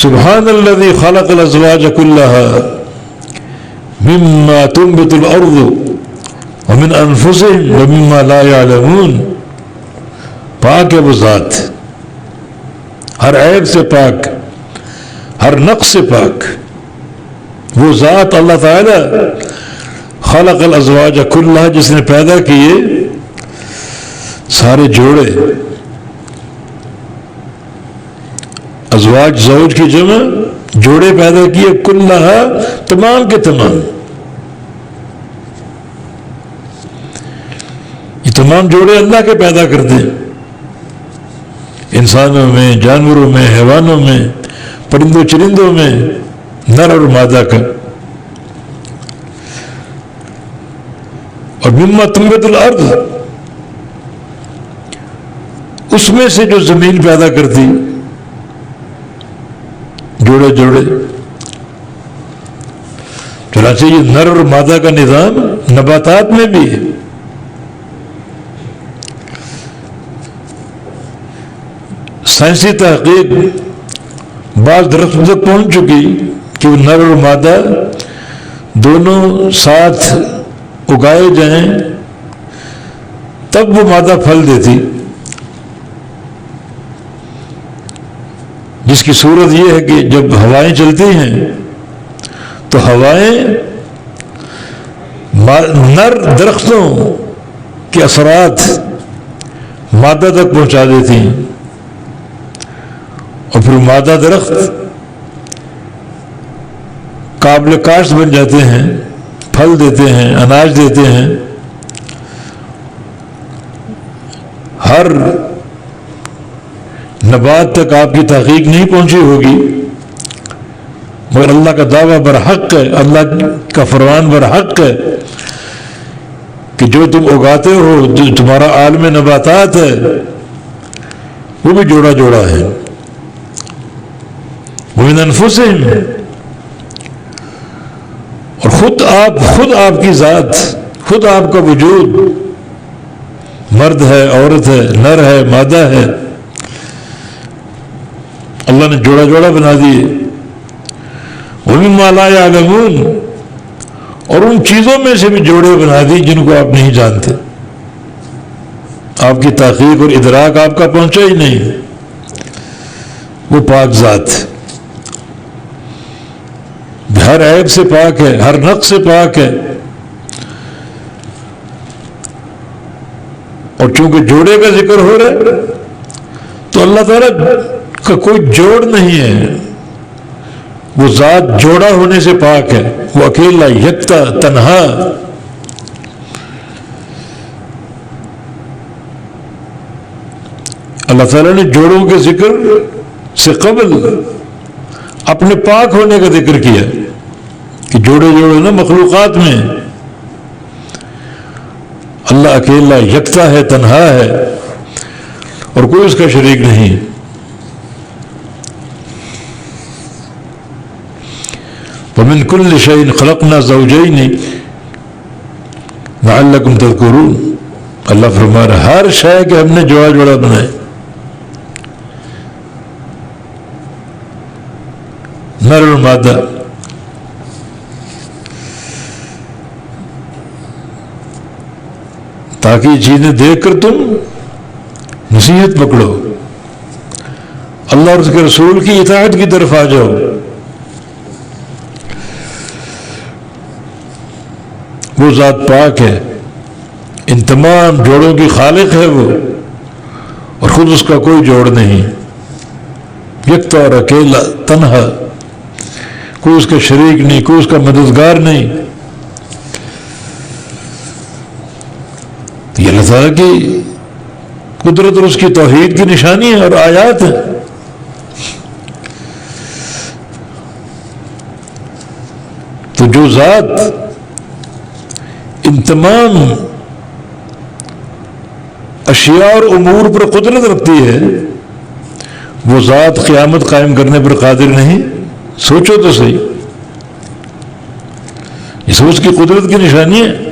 سبحان الذي خلق الازواج كلها مما تنبت الارض ومن انفسهم ومما لا يعلمون. پاک ہے وہ ذات، ہر عیب سے پاک، ہر نقص سے پاک. وہ ذات اللہ تعالی خلق الازواج کلها، جس نے پیدا کیے سارے جوڑے. ازواج زوج کی جمع، جوڑے پیدا کیے، کلها تمام کے تمام. یہ تمام جوڑے اللہ کے پیدا کرتے ہیں، انسانوں میں، جانوروں میں، حیوانوں میں، پرندوں چرندوں میں، نر اور مادہ کا. اور مما تنبت الارض، اس میں سے جو زمین پیدا کرتی جوڑے جوڑے. چنانچہ یہ نر اور مادہ کا نظام نباتات میں بھی ہے. سائنسی تحقیق بعض درختوں تک پہنچ چکی کہ وہ نر اور مادہ دونوں ساتھ اگائے جائیں تب وہ مادہ پھل دیتی، جس کی صورت یہ ہے کہ جب ہوائیں چلتی ہیں تو ہوائیں نر درختوں کے اثرات مادہ تک پہنچا دیتی ہیں، اور پھر مادہ درخت قابل کاشت بن جاتے ہیں، پھل دیتے ہیں، اناج دیتے ہیں. ہر نبات تک آپ کی تحقیق نہیں پہنچی ہوگی، مگر اللہ کا دعویٰ برحق ہے، اللہ کا فرمان برحق ہے کہ جو تم اگاتے ہو، جو تمہارا عالم نباتات ہے، وہ بھی جوڑا جوڑا ہے. ومن انفسہم، اور خود آپ کی ذات، خود آپ کا وجود، مرد ہے، عورت ہے، نر ہے، مادہ ہے، اللہ نے جوڑا جوڑا بنا دیے. ومما لا يعلمون، اور ان چیزوں میں سے بھی جوڑے بنا دی جن کو آپ نہیں جانتے، آپ کی تحقیق اور ادراک آپ کا پہنچا ہی نہیں. وہ پاک ذات ہر عیب سے پاک ہے، ہر نقص سے پاک ہے. اور چونکہ جوڑے کا ذکر ہو رہا ہے تو اللہ تعالیٰ کا کوئی جوڑ نہیں ہے، وہ ذات جوڑا ہونے سے پاک ہے، وہ اکیلا، یکتا، تنہا. اللہ تعالیٰ نے جوڑوں کے ذکر سے قبل اپنے پاک ہونے کا ذکر کیا کہ جوڑے جوڑے نا مخلوقات میں اللہ اکیلا، یکتا ہے، تنہا ہے، اور کوئی اس کا شریک نہیں. وَمِن كُلِّ شَيْءٍ خَلَقْنَا زَوْجَيْنِ لَعَلَّكُمْ تَذْكُرُونَ. اللہ فرما رہا ہر شے کہ ہم نے جوڑا جوڑا بنائے، نر اور مادہ. تاکہ یہ چیزیں دیکھ کر تم نصیحت پکڑو، اللہ اور اس کے رسول کی اطاعت کی طرف آ جاؤ. وہ ذات پاک ہے، ان تمام جوڑوں کی خالق ہے وہ، اور خود اس کا کوئی جوڑ نہیں، یکتا اور اکیلا، تنہا، کوئی اس کا شریک نہیں، کوئی اس کا مددگار نہیں. یہ اللہ تعالیٰ کی قدرت اور اس کی توحید کی نشانی ہے اور آیات ہیں. تو جو ذات ان تمام اشیاء اور امور پر قدرت رکھتی ہے، وہ ذات قیامت قائم کرنے پر قادر نہیں؟ سوچو تو صحیح، یہ سب اس کی قدرت کی نشانی ہے.